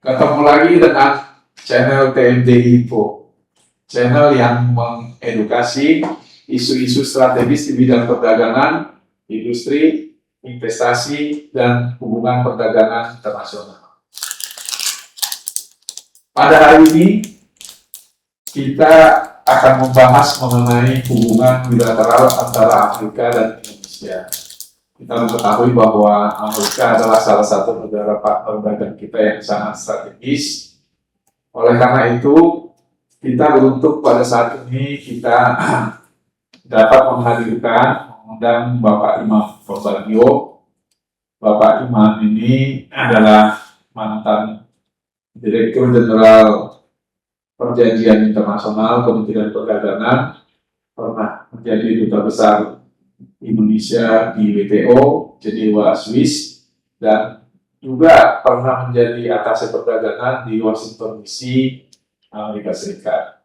Ketemu lagi dengan channel TMD Info, channel yang mengedukasi isu-isu strategis di bidang perdagangan, industri, investasi, dan hubungan perdagangan internasional. Pada hari ini, kita akan membahas mengenai hubungan bilateral antara Amerika dan Indonesia. Kita mengetahui bahwa Amerika adalah salah satu negara partner dagang kita yang sangat strategis. Oleh karena itu, kita beruntung pada saat ini kita dapat mengundang Bapak Imam Pambagio. Bapak Imam ini adalah mantan Direktur Jenderal Perjanjian Internasional Kementerian Perdagangan, pernah menjadi duta besar Indonesia di WTO, Jenewa, Swiss, dan juga pernah menjadi atas perdagangan di Washington DC, Amerika Serikat.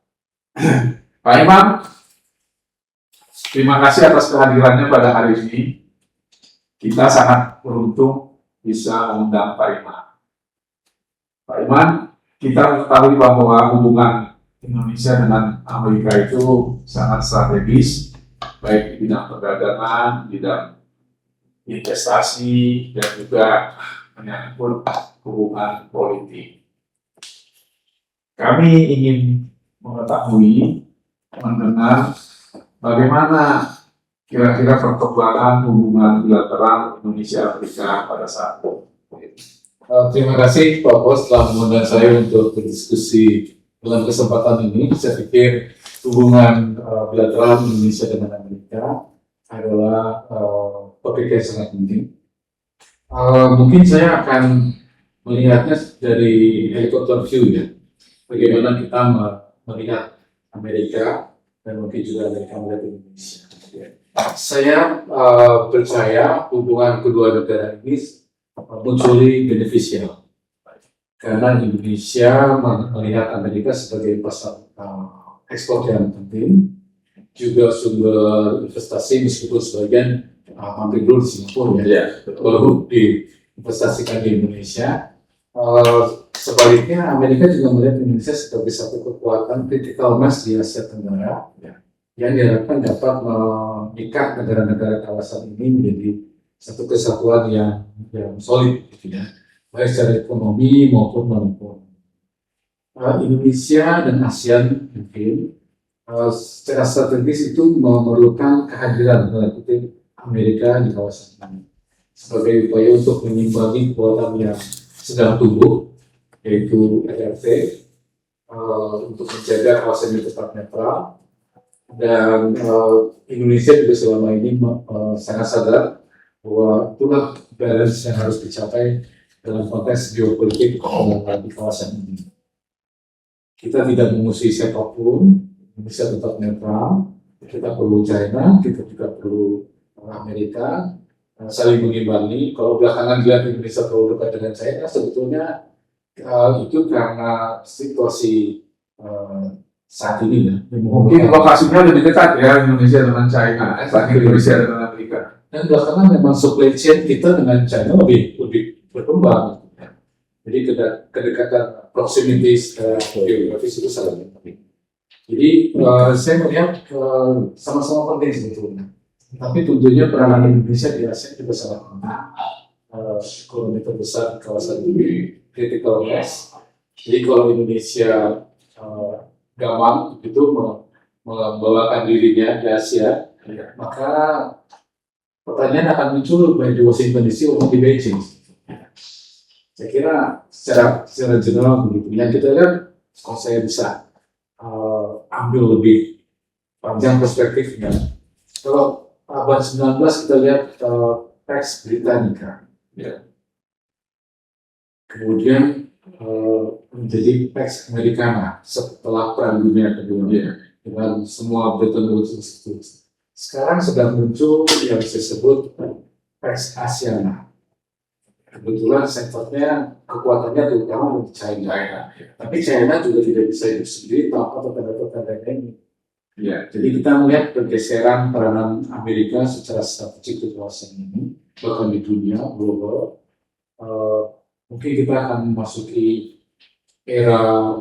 Pak Imam, terima kasih atas kehadirannya pada hari ini. Kita sangat beruntung bisa mengundang Pak Imam. Pak Imam, kita mengetahui bahwa hubungan Indonesia dengan Amerika itu sangat strategis, baik di bidang perdagangan, bidang investasi, dan juga menyangkut hubungan politik. Kami ingin mengetahui, mendengar bagaimana kira-kira perkembangan hubungan bilateral Indonesia-Amerika pada saat ini. Terima kasih Pak Bos telah mengundang saya untuk berdiskusi dalam kesempatan ini. Saya pikir hubungan bilateral Indonesia dengan Amerika adalah topik yang sangat penting. Mungkin saya akan melihatnya dari helikopter view ya, bagaimana kita melihat Amerika dan mungkin juga Amerika melihat Indonesia. Saya percaya hubungan kedua negara ini mutually beneficial karena Indonesia melihat Amerika sebagai pasar ekspor yang penting, juga sumber investasi meskipun sebagian hampir dulu di Singapura baru diinvestasikan di Indonesia. Sebaliknya Amerika juga melihat Indonesia sebagai satu kekuatan critical mass di Asia Tenggara yang diharapkan dapat mengikat negara-negara kawasan ini menjadi satu kesatuan yang solid, gitu ya, baik secara ekonomi maupun moneter. Indonesia dan ASEAN mungkin secara strategis itu memerlukan kehadiran Amerika di kawasan ini sebagai upaya untuk mengimbangi kekuatan yang sedang tumbuh, yaitu RRT, untuk menjaga kawasan ini tetap netral. Dan Indonesia juga selama ini sangat sadar bahwa itulah balance yang harus dicapai dalam konteks geopolitik di kawasan ini. Kita tidak mengusir siapapun, Indonesia tetap netral, kita perlu China, kita juga perlu Amerika, saling mengimbangi. Kalau belakangan dilihat Indonesia terlalu dekat dengan China, sebetulnya itu karena situasi saat ini ya. Mungkin lokasinya lebih dekat ya Indonesia dengan China, Indonesia dengan Amerika. Dan belakangan memang supply chain kita dengan China lebih berkembang. Jadi kedekatan proximity geografis itu sangat penting. Jadi saya melihat sama-sama penting sebetulnya. Tapi tentunya peranan Indonesia di ASEAN juga sangat penting. Ekonomi terbesar di kawasan ini, critical mass. Jadi kalau Indonesia gampang itu membawakan dirinya di Asia, maka pertanyaan akan muncul baik di Washington DC maupun di Beijing. Saya kira secara general begitu. Yang kita lihat, kalau saya bisa ambil lebih panjang perspektifnya, kalau abad 19 kita lihat Pax Britannica, kemudian menjadi Pax Americana setelah Perang Dunia Kedua dengan semua Bretton Woods itu. Sekarang sedang muncul yang disebut Pax Asiana. Kebetulan sektornya kekuatannya terutama di China. Tapi China juga tidak bisa hidup sendiri tanpa tetangga-tetangga ini. Jadi kita melihat pergeseran peranan Amerika secara strategik di kawasan ini, bahkan di dunia global. Mungkin kita akan memasuki era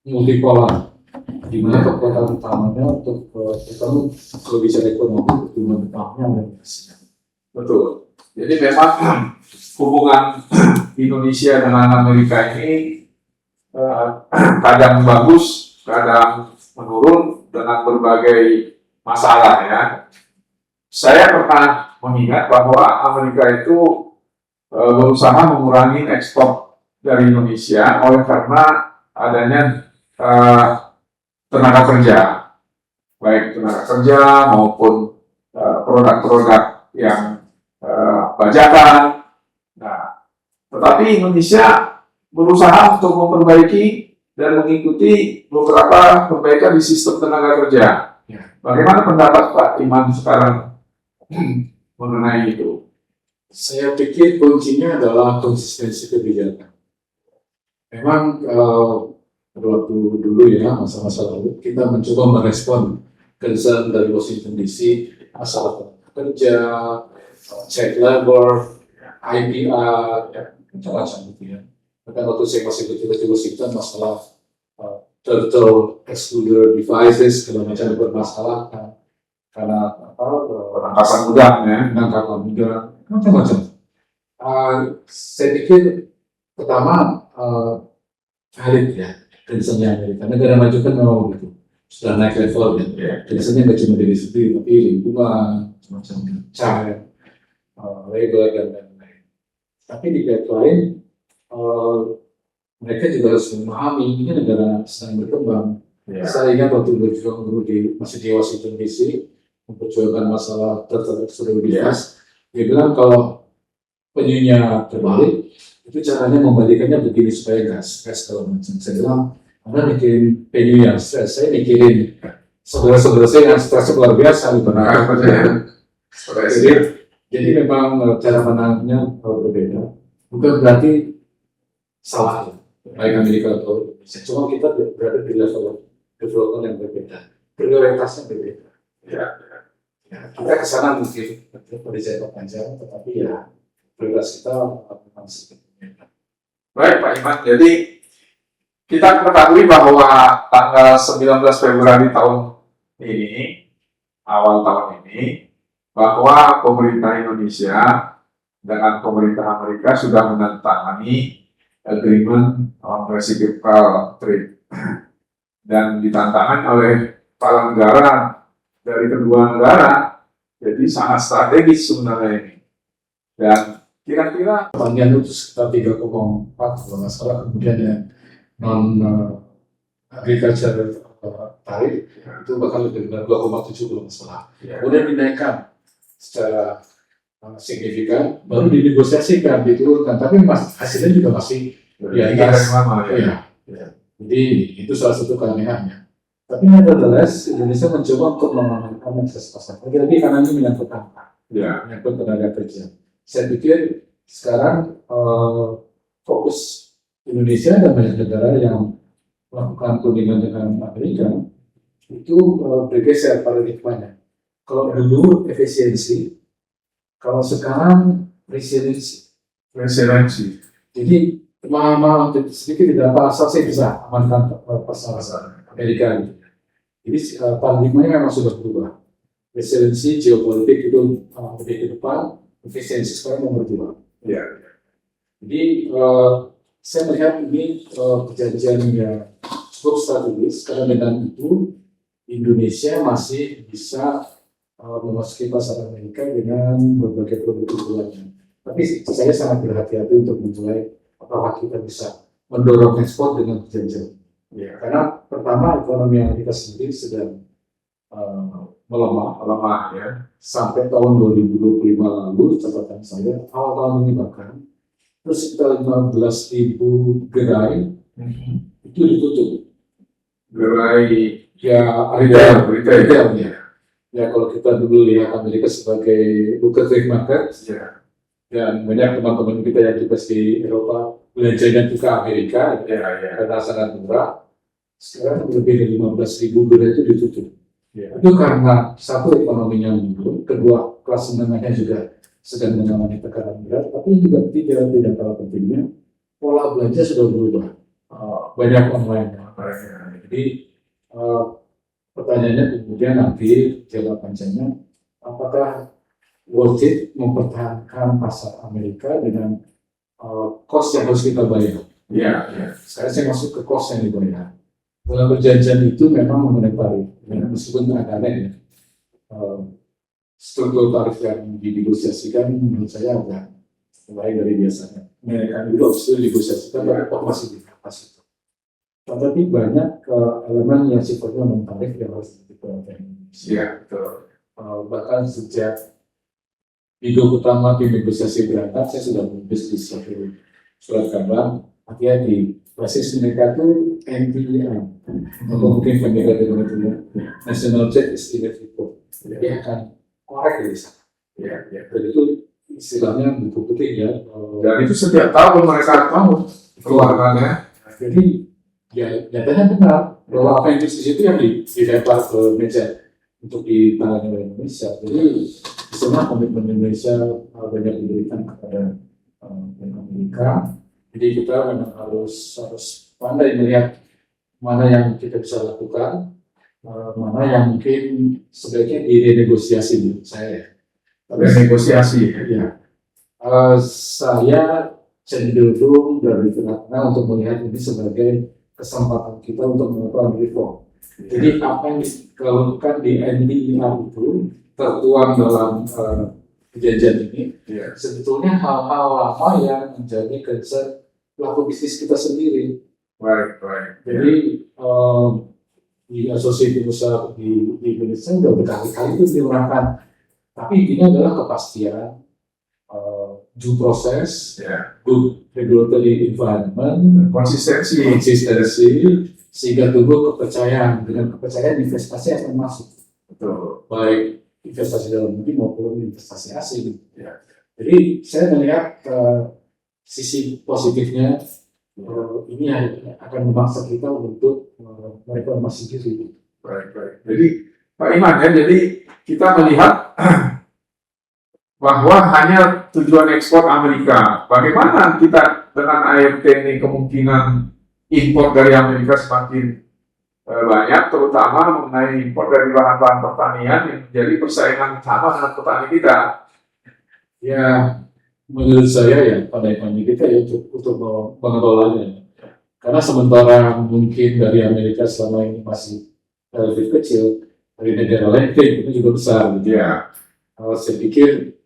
multipolar, di mana kekuatan utamanya untuk terutama kalau bicara ekonomi pertumbuhan utamanya ada di Asia. Betul. Jadi memang hubungan Indonesia dengan Amerika ini kadang bagus, kadang menurun dengan berbagai masalah ya. Saya pernah mengingat bahwa Amerika itu berusaha mengurangi ekspor dari Indonesia oleh karena adanya tenaga kerja, baik tenaga kerja maupun produk-produk yang bajakan. Nah, tetapi Indonesia berusaha untuk memperbaiki dan mengikuti beberapa perbaikan di sistem tenaga kerja. Bagaimana pendapat Pak Iman sekarang mengenai itu? Saya pikir kuncinya adalah konsistensi kebijakan. Memang waktu dulu ya, masa-masa lalu, kita mencoba merespon concern dari Washington DC, masalah tenaga kerja, child labor, IPR, ya, macam-macam gitu ya. Bahkan waktu saya masih betul di Washington, masalah turtle excluder devices, segala macam bermasalah karena Penangkapan udang ya. penangkapan udang, macam-macam. Saya pikir pertama valid ya concernnya Amerika. Negara maju kan memang begitu, sudah naik level ya. Concernnya nggak cuma diri sendiri, tapi lingkungan, semacam child labor dan lain-lain. Tapi di pihak lain mereka juga harus memahami ini negara sedang berkembang. Saya ingat waktu berjuang dulu masih di Washington DC memperjuangkan masalah tertulis, dia bilang kalau penyunya terbalik itu caranya membalikannya begini supaya nggak stres segala macam. Saya bilang Anda mikirin penyu yang stres, saya mikirin saudara-saudara saya yang stres luar biasa di jadi memang cara pandangnya berbeda. Bukan berarti salah ya, baik Amerika atau Indonesia. Cuma kita berada di level development yang berbeda, prioritasnya berbeda. Ya, kita ke sana mungkin di jangka panjang, tetapi ya prioritas kita memang sedikit berbeda. Baik Pak Iman, jadi kita ketahui bahwa tanggal 19 Februari tahun ini, awal tahun ini, bahwa pemerintah Indonesia dengan pemerintah Amerika sudah menandatangani agreement on reciprocal trade dan ditandatangani oleh para negara dari kedua negara, jadi sangat strategis sebenarnya ini. Dan kira-kira pertanian itu sekitar 3,4 kalau nggak salah, kemudian yang non agriculture tarif itu bahkan lebih dari 2,7 kalau nggak salah. Kemudian dinaikkan secara signifikan, baru dinegosiasikan, diturunkan, tapi hasilnya juga masih di atas. Jadi itu salah satu keanehannya. Tapi nevertheless, Indonesia mencoba untuk mengamankan akses pasar. Lagi-lagi karena ini menyangkut angka, menyangkut tenaga kerja. Saya pikir sekarang fokus Indonesia dan banyak negara yang melakukan perundingan dengan Amerika itu bergeser paradigmanya. Kalau dulu efisiensi, kalau sekarang resiliensi. Jadi mahal sedikit tidak apa asal saya bisa amankan pasar Amerika. Jadi paradigmanya memang sudah berubah. Resiliensi geopolitik itu lebih ke depan, efisiensi sekarang nomor 2. Jadi saya melihat ini perjanjian yang cukup strategis karena dengan itu Indonesia masih bisa memasuki pasar Amerika dengan berbagai produk unggulannya. Tapi saya sangat berhati-hati untuk menilai apakah kita bisa mendorong ekspor dengan perjanjian. Karena pertama ekonomi Amerika sendiri sedang melemah ya. Sampai tahun 2025 lalu catatan saya awal tahun ini bahkan terus sekitar 15.000 gerai itu ditutup. Gerai ya retail ya. Ya kalau kita dulu lihat Amerika sebagai lucrative market, dan banyak teman-teman kita yang tugas di Eropa belanjanya ke Amerika karena sangat murah. Sekarang lebih dari 15.000 gerai itu ditutup. Itu karena satu ekonominya menurun, kedua kelas menengahnya juga sedang mengalami tekanan berat, tapi juga tidak kalah pentingnya pola belanja sudah berubah. banyak online. Jadi pertanyaannya kemudian nanti jangka panjangnya, apakah worth it mempertahankan pasar Amerika dengan cost yang harus kita bayar? Sekarang saya masuk ke cost yang dibayar. Dalam perjanjian itu memang mengenai tarif, meskipun agak aneh ya. Struktur tarif yang dinegosiasikan menurut saya agak lain dari biasanya. Mereka itu harus dinegosiasikan, tapi kok masih di atas itu. Tetapi banyak elemen yang sifatnya non tarif yang harus diperhatikan. Betul. Bahkan sejak minggu pertama tim negosiasi berangkat, saya sudah menulis di suatu surat kabar, hati-hati, basis mereka itu NPM, atau mungkin mereka dengan itu National Jet Estimate, dia akan korek dari sana. Dan itu istilahnya buku putih ya. Dan itu setiap tahun mereka tahu keluarganya. Jadi ya nyatanya benar bahwa apa yang di situ yang dilempar ke meja untuk ditangani oleh Indonesia. Jadi semua komitmen Indonesia banyak diberikan kepada Amerika. Jadi kita memang harus pandai melihat mana yang kita bisa lakukan, mana yang mungkin sebaiknya direnegosiasi menurut saya. Renegosiasi. Ya. Saya cenderung dari tengah-tengah untuk melihat ini sebagai kesempatan kita untuk melakukan reform. Jadi apa yang dilakukan di NDIR itu tertuang dalam perjanjian ini, sebetulnya hal-hal lama yang menjadi concern pelaku bisnis kita sendiri. Jadi di asosiasi usaha di Indonesia sudah berkali-kali itu diurangkan. Tapi intinya adalah kepastian, due process, good regulatory environment, konsistensi, sehingga tumbuh kepercayaan. Dengan kepercayaan investasi akan masuk. Betul. Baik investasi dalam negeri maupun investasi asing. Jadi saya melihat sisi positifnya, ini akan memaksa kita untuk mereformasi diri. Baik. Jadi Pak Iman ya, jadi kita melihat bahwa hanya tujuan ekspor Amerika. Bagaimana kita dengan AFT ini kemungkinan impor dari Amerika semakin banyak, terutama mengenai impor dari bahan-bahan pertanian yang menjadi persaingan sama dengan petani kita. Ya, menurut saya ya pandai-pandai kita ya untuk mengelolanya. Karena sementara mungkin dari Amerika selama ini masih relatif kecil, dari negara lain itu juga besar. Gitu. Saya pikir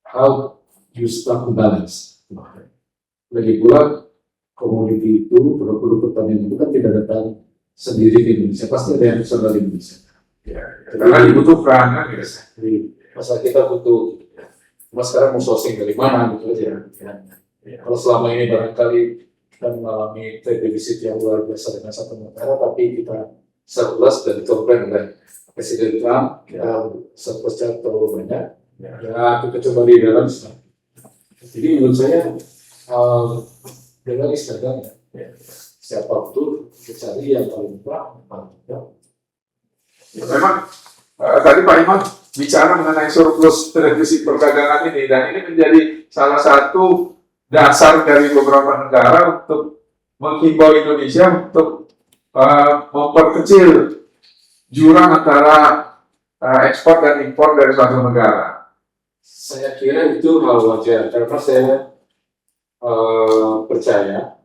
how you start to balance. Lagi pula komoditi itu, produk pertanian itu kan tidak datang sendiri di Indonesia, pasti ada yang besar dari Indonesia. Karena dibutuhkan kan. Jadi masa kita butuh, mas sekarang mau sourcing dari mana gitu aja. Kalau selama ini barangkali kita mengalami trade deficit yang luar biasa dengan satu negara, tapi kita surplus dan dikomplain oleh Presiden Trump, kita surplusnya terlalu banyak. Ya kita coba di balance. Jadi menurut saya balance dagang ya. Siapa betul kita cari yang paling murah, paling mudah. Memang tadi Pak Iman bicara mengenai surplus defisit perdagangan ini, dan ini menjadi salah satu dasar dari beberapa negara untuk menghimbau Indonesia untuk memperkecil jurang antara ekspor dan impor dari suatu negara. Saya kira itu hal wajar karena saya percaya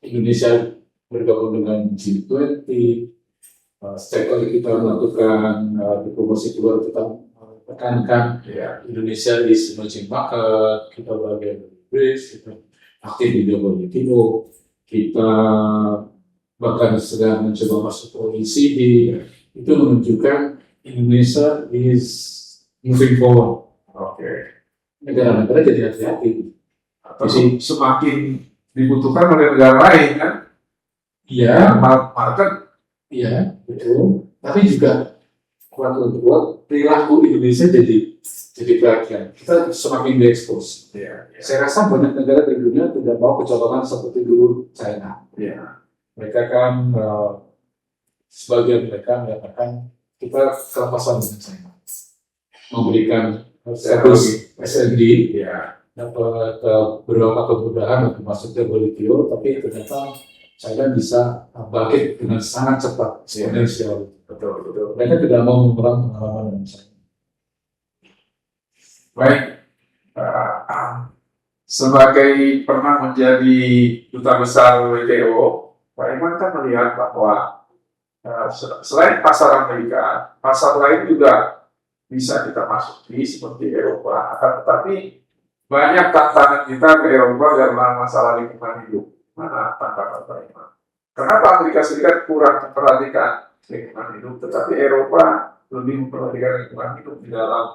Indonesia bergabung dengan G20. Setiap kali kita melakukan diplomasi keluar, kita tekankan Indonesia di emerging market, kita bagian dari BRICS, kita aktif di WTO, kita bahkan sedang mencoba masuk ke OECD. Itu menunjukkan Indonesia is moving forward. Negara-negara jadi hati-hati. Jadi semakin dibutuhkan oleh negara lain kan? Iya. Market. Iya, betul. Tapi juga kuat perilaku Indonesia jadi perhatian. Kita semakin diekspos. Saya rasa banyak negara di dunia tidak mau kecolongan seperti dulu China. Mereka kan sebagian mereka mengatakan kita kelepasan dengan China, memberikan status SND dapat beberapa kemudahan untuk masuk ke WTO, tapi ternyata China bisa bangkit dengan sangat cepat, eksponensial. Betul. Mereka tidak mau mengulang pengalaman yang sama. Baik, sebagai pernah menjadi duta besar WTO, Pak Iman kan melihat bahwa selain pasar Amerika, pasar lain juga bisa kita masuki seperti Eropa. Akan tetapi banyak tantangan kita ke Eropa karena masalah lingkungan hidup. Mana tanggapan Pak Iman? Kenapa Amerika Serikat kurang memperhatikan lingkungan hidup, tetapi Eropa lebih memperhatikan lingkungan hidup di dalam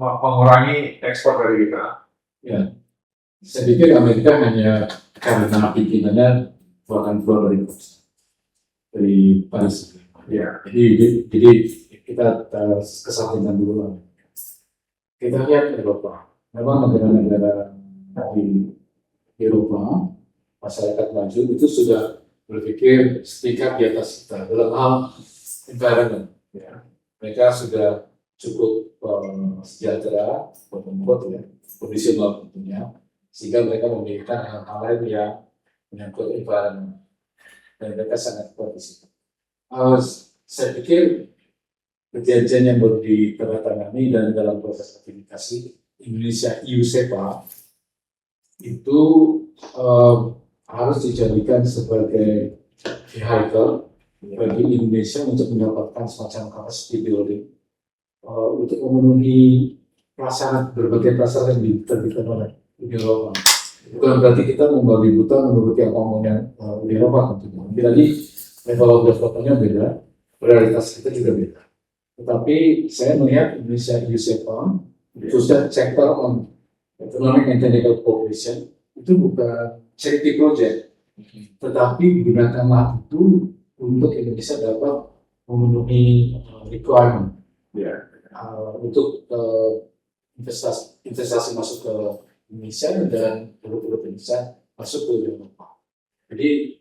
mengurangi ekspor dari kita? Ya, saya pikir Amerika hanya karena pimpinannya bahkan keluar dari Paris. Ya. Jadi kita kesampingan dulu lah. Kita lihat Eropa. Memang negara-negara di Eropa, masyarakat maju itu sudah berpikir setingkat di atas kita dalam hal environment. Ya. Mereka sudah cukup sejahtera, ya, kondisional tentunya, sehingga mereka memikirkan hal-hal lain yang menyangkut environment. Dan mereka sangat kuat di situ. Saya pikir perjanjian yang baru ditandatangani dan dalam proses ratifikasi Indonesia EU SEPA itu harus dijadikan sebagai vehicle bagi Indonesia untuk mendapatkan semacam capacity building untuk memenuhi berbagai prasyarat yang diterbitkan oleh Uni Eropa. Bukan berarti kita membagi buta menurut yang ngomongnya Uni Eropa tentunya. Jadi level of development-nya beda, prioritas kita juga beda. Tetapi saya melihat Indonesia EU SEPA, khususnya chapter on economic and technical cooperation, itu bukan charity project, tetapi gunakanlah itu untuk Indonesia dapat memenuhi requirement untuk investasi masuk ke Indonesia dan produk Indonesia masuk ke Eropa. Jadi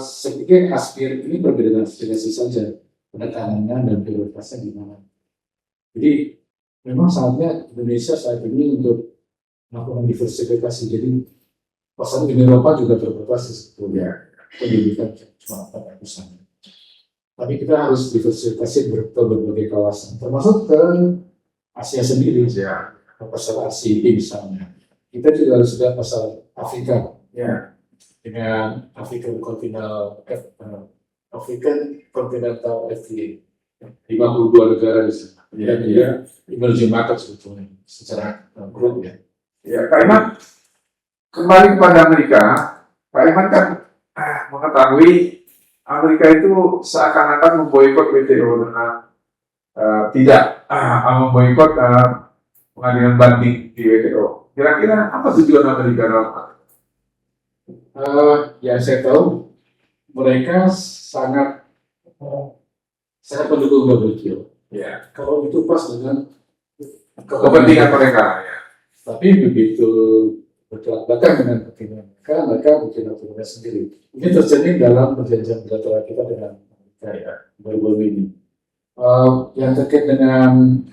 saya pikir aspir ini berbeda dengan aspirasi saja, penekanannya dan prioritasnya di mana. Jadi memang saatnya Indonesia saat ini untuk melakukan diversifikasi. Jadi pasar Uni Eropa juga terbatas sebetulnya pendidikan cuma 400-an. Tapi kita harus diversifikasi ke berbagai kawasan, termasuk ke Asia sendiri, ya, ke pasar Asia misalnya. Kita juga harus lihat pasar Afrika, ya, dengan African Continental FTA, 52 negara di sana. Dan juga emerging market sebetulnya secara grup, ya. Ya, Pak Iman, kembali kepada Amerika, Pak Iman kan mengetahui Amerika itu seakan-akan memboikot WTO dengan tidak memboikot pengadilan banding di WTO. Kira-kira apa tujuan Amerika dalam hal? Yang saya tahu mereka sangat mendukung WTO. Ya. Kalau itu pas dengan kepentingan mereka. Ya. Tapi begitu bertolak belakang dengan kepentingan mereka bikin aturannya sendiri. Ini terjadi dalam perjanjian bilateral kita dengan Amerika, ya, baru-baru ini. Yang terkait dengan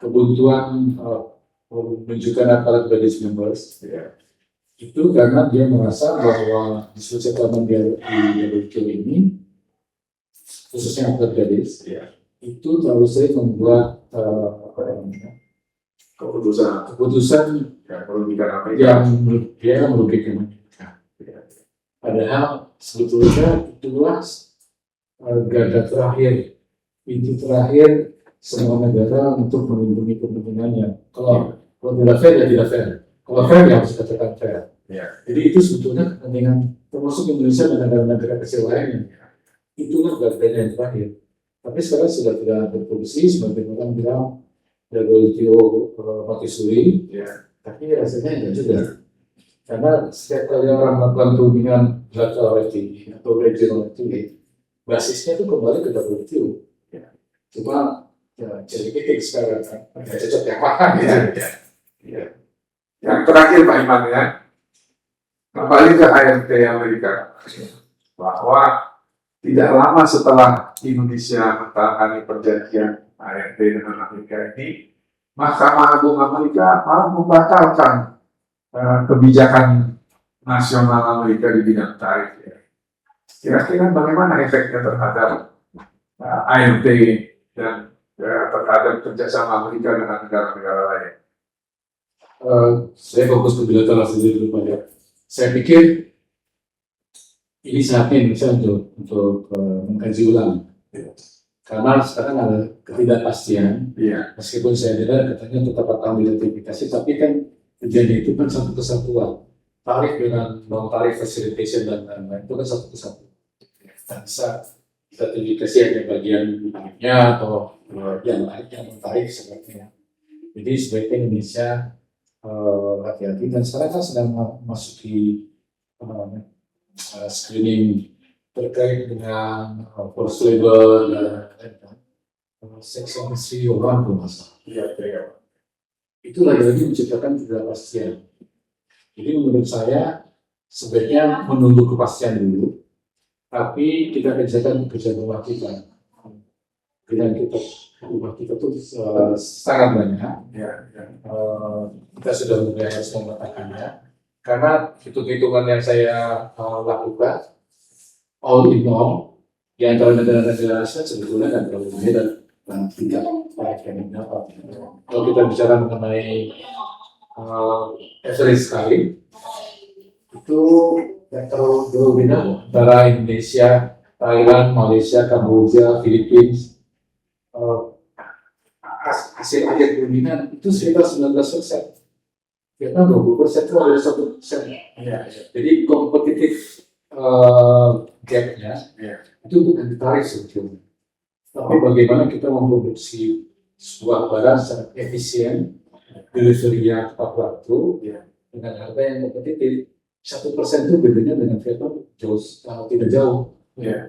kebutuhan menunjukkan aparat bodies members, ya, itu karena dia merasa bahwa diskusi settlement di WTO ini, khususnya aparat bodies, ya, itu terlalu sering membuat keputusan yang merugikan Amerika. Padahal sebetulnya itulah garda terakhir, pintu terakhir semua negara untuk melindungi kepentingannya. Kalau tidak fair ya tidak fair. Kalau fair ya harus dikatakan fair. Ya. Jadi itu sebetulnya kepentingan termasuk Indonesia dan negara-negara kecil lainnya. Itulah gardanya yang terakhir. Tapi sekarang sudah tidak berfungsi sebagai orang bilang WTO mati suri, ya. Tapi rasanya enggak juga. Karena setiap kali orang melakukan tudingan bilateral FTA atau regional FTA, basisnya itu kembali ke WTO. Ya. Cuma ya, jadi titik sekarang kan, nggak cocok yang mana gitu. Ya. Yang terakhir Pak Iman, ya, kembali ke AMT Amerika, bahwa tidak lama setelah Indonesia menandatangani perjanjian ART dengan Amerika ini, Mahkamah Agung Amerika malah membatalkan kebijakan nasional Amerika di bidang tarif. Ya. Kira-kira bagaimana efeknya terhadap ART dan terhadap kerjasama Amerika dengan negara-negara lain? Saya fokus ke bilateral sendiri dulu Pak ya. Saya pikir ini saatnya Indonesia untuk mengkaji ulang. Karena sekarang ada ketidakpastian. Iya. Meskipun saya dengar katanya tetap akan diratifikasi, tapi kan tujuannya itu kan satu kesatuan. Tarif dengan non tarif facilitation dan lain-lain itu kan satu kesatuan. Tak bisa sertifikasi hanya bagian tarifnya atau yang lainnya non tarif sebagainya. Jadi sebaiknya Indonesia hati-hati, dan sekarang kan sedang memasuki screening terkait dengan forced labor dan section 301 kalau nggak salah. Iya. Itu lagi-lagi menciptakan ketidakpastian. Jadi menurut saya sebaiknya menunggu kepastian dulu, tapi kita kerjakan pekerjaan rumah kita. Pekerjaan rumah kita tuh sangat banyak. Ya. Kita sudah mulai harus memetakannya, karena hitung-hitungan yang saya lakukan all in all di antara negara-negara Asia sebetulnya nggak terlalu beda dan tidak baik yang dapat. Kalau kita bicara mengenai average sekali itu yang terlalu beda antara Indonesia, Thailand, Malaysia, Kamboja, Filipina. Hasil akhir dominan itu sekitar 19%. Vietnam 20% itu ada 1%. Iya. Jadi kompetitif gapnya itu bukan ditarik sebetulnya, tapi bagaimana kita memproduksi sebuah barang secara efisien, delivery-nya tepat waktu, dengan harga yang kompetitif. 1% itu bedanya dengan Vietnam tidak jauh.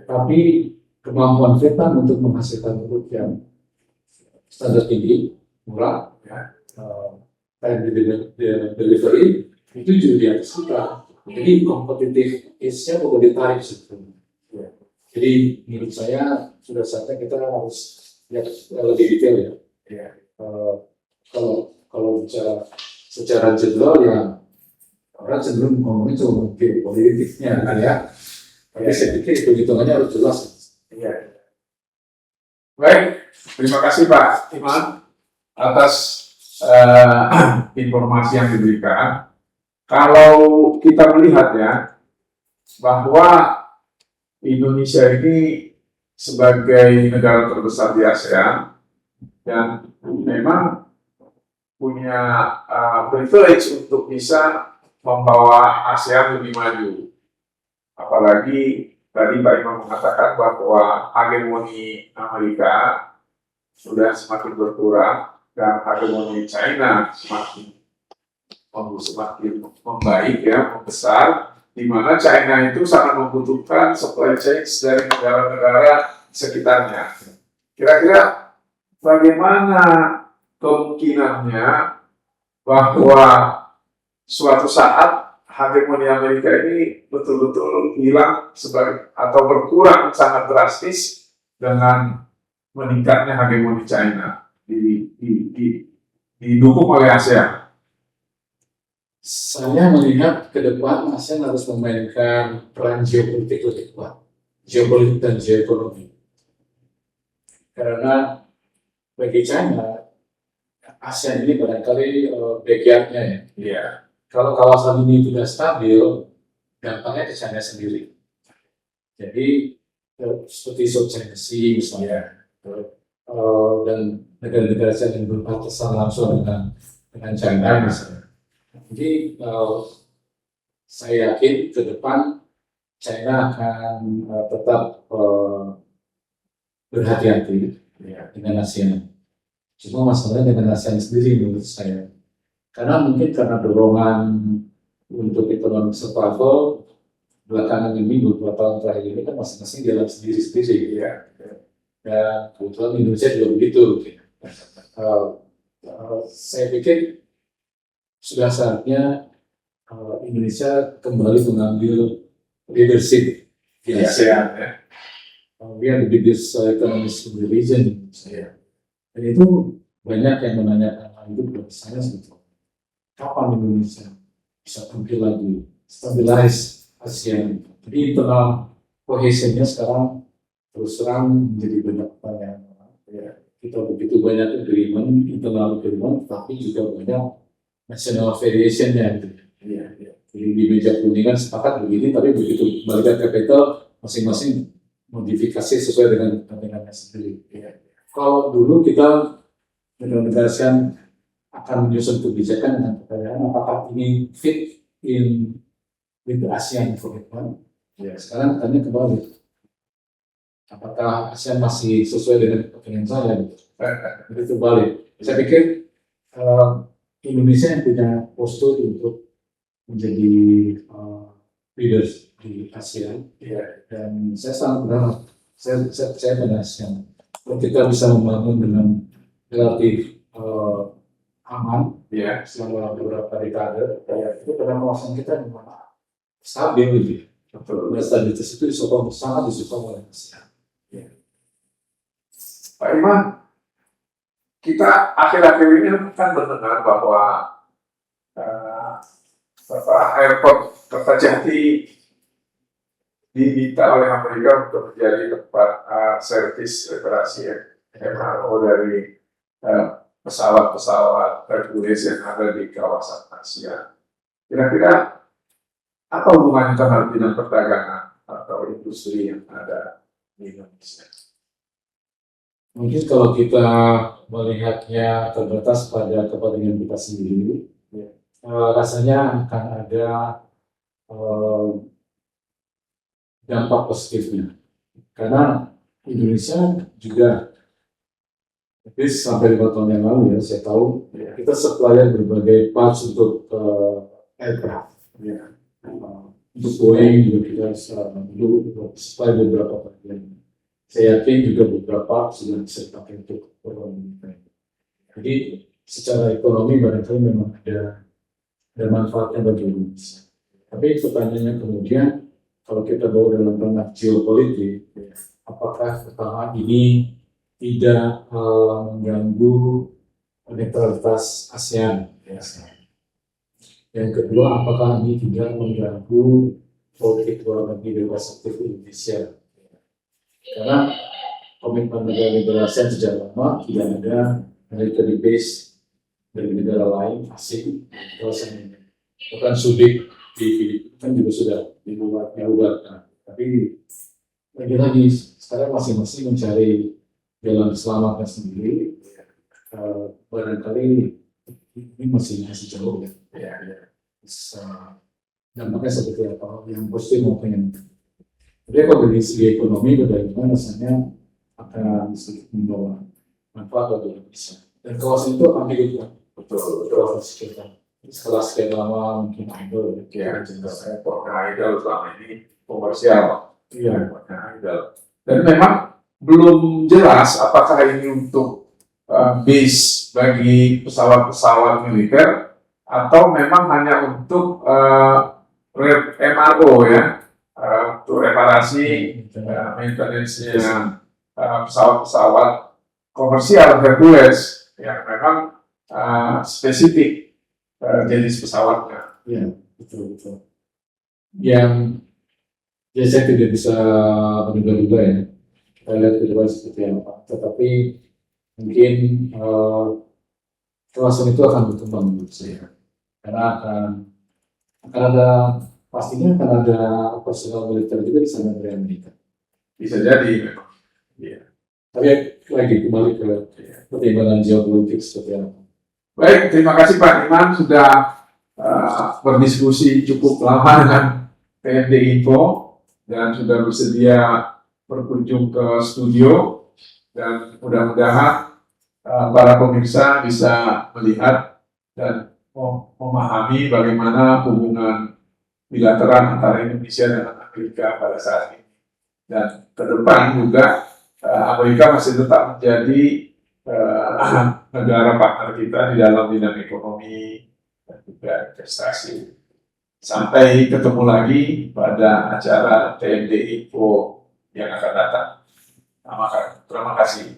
Tapi kemampuan Vietnam untuk menghasilkan produk yang standar tinggi, murah, time delivery itu juga di atas kita. Jadi kompetitif edge-nya bukan ditarik sebetulnya. Jadi menurut saya sudah saatnya kita harus lihat lebih detail ya. Kalau bicara secara general ya orang cenderung ngomongin cuma politiknya ya. Tapi saya pikir hitung-hitungannya harus jelas. Baik, terima kasih Pak Iman atas informasi yang diberikan. Kalau kita melihat ya, bahwa Indonesia ini sebagai negara terbesar di ASEAN dan memang punya privilege untuk bisa membawa ASEAN lebih maju. Apalagi tadi Pak Imam mengatakan bahwa hegemoni Amerika sudah semakin berkurang dan hegemoni China semakin membaik ya, membesar, di mana China itu sangat membutuhkan supply chain dari negara-negara sekitarnya. Kira-kira bagaimana kemungkinannya bahwa suatu saat hegemoni Amerika ini betul-betul hilang atau berkurang sangat drastis dengan meningkatnya hegemoni China didukung oleh ASEAN? Saya melihat ke depan ASEAN harus memainkan peran geopolitik lebih kuat, geopolitik dan geoekonomi. Karena bagi China, ASEAN ini barangkali backyardnya ya. Kalau kawasan ini tidak stabil, dampaknya ke China sendiri. Jadi seperti South China Sea misalnya, dan negara-negara yang berbatasan langsung dengan China misalnya. Jadi saya yakin ke depan China akan tetap berhati-hati dengan ASEAN. Cuma masalahnya dengan ASEAN sendiri menurut saya. Karena mungkin karena dorongan untuk ekonomi survival belakangan ini beberapa tahun terakhir ini kan masing-masing jalan sendiri-sendiri ya. Dan kebetulan Indonesia juga begitu. Saya pikir sudah saatnya Indonesia kembali mengambil leadership di ASEAN. we are the biggest economist in the region di Indonesia. Dan itu banyak yang menanyakan hal itu kepada saya sebetulnya. Kapan Indonesia bisa tampil lagi, stabilize ASEAN? Jadi internal cohesionnya sekarang terus terang menjadi banyak pertanyaan. Ya, kita begitu banyak agreement, internal agreement, tapi juga banyak national variation-nya. Gitu. Ya, ya. Jadi di meja kuningan sepakat begini, tapi begitu kembali ke capital, masing-masing modifikasi sesuai dengan kepentingannya sendiri. Ya. Kalau dulu kita menegasikan akan menyusun kebijakan dengan pertanyaan apakah ini fit in with the ASEAN commitment. Ya, sekarang tanya kembali, apakah ASEAN masih sesuai dengan kepentingan saya? Begitu balik. Saya pikir Indonesia yang punya postur untuk menjadi leaders di ASEAN, ya, dan saya sangat berharap, saya menasihkan kalau kita bisa membangun dengan relatif aman, ya, selama beberapa dekade, ya, itu karena kawasan kita memang stabil, gitu. Betul. Dan stabilitas itu sangat disokong oleh ASEAN. Ya. Pak Iman, kita akhir-akhir ini kan mendengar bahwa airport Kertajati diminta oleh Amerika untuk menjadi tempat servis reparasi MRO dari pesawat-pesawat Hercules yang ada di kawasan Asia. Kira-kira apa hubungannya terhadap bidang perdagangan atau industri yang ada di Indonesia? Mungkin kalau kita melihatnya terbatas pada kepentingan kita sendiri, ya, rasanya akan ada dampak positifnya. Karena Indonesia juga, sampai 5 tahun yang lalu ya, saya tahu ya, kita supplier berbagai parts untuk aircraft. Ya. Untuk Boeing juga kita dulu supply beberapa bagian. Saya yakin juga beberapa sudah bisa dipakai untuk ekonomi. Jadi secara ekonomi barangkali memang ada manfaatnya bagi Indonesia. Tapi pertanyaannya kemudian, kalau kita bawa dalam ranah geopolitik, apakah pertama ini tidak mengganggu netralitas ASEAN? Yang kedua, apakah ini tidak mengganggu politik luar negeri bebas aktif Indonesia? Karena komitmen negara-negara ASEAN sejak lama tidak ada military base dari negara lain asing di kawasan ini. Bahkan Sudik di Filipina kan juga sudah dibubarkan. Tapi lagi-lagi sekarang masing-masing mencari jalan selamatnya sendiri. Barangkali ini masih jauh ya. Dampaknya seperti apa? Yang positif maupun yang negatif. Tapi kalau dari segi ekonomi bagaimana rasanya akan sedikit membawa manfaat bagi Indonesia. Dan kawasan itu akan hidup, betul sekitar. Setelah sekian lama mungkin idol, ya, airportnya idol selama ini komersial. Iya, airportnya idol. Dan memang belum jelas apakah ini untuk base bagi pesawat-pesawat militer atau memang hanya untuk MRO ya, untuk reparasi maintenance-nya pesawat-pesawat komersial Hercules yang memang spesifik jenis pesawatnya. Ya, betul. Yang saya tidak bisa menduga-duga ya. Kita lihat ke depan seperti apa. Tetapi mungkin kawasan itu akan berkembang menurut saya. Karena pastinya akan ada personal militer juga di sana dari Amerika. Bisa jadi memang. Iya. Tapi lagi kembali ke pertimbangan geopolitik seperti apa. Baik, terima kasih Pak Iman sudah berdiskusi cukup lama dengan TND Info dan sudah bersedia berkunjung ke studio, dan mudah-mudahan para pemirsa bisa melihat dan memahami bagaimana hubungan bilateral antara Indonesia dan Amerika pada saat ini. Dan ke depan juga Amerika masih tetap menjadi negara partner kita di dalam bidang ekonomi dan juga investasi. Sampai ketemu lagi pada acara TND Info yang akan datang. Terima kasih.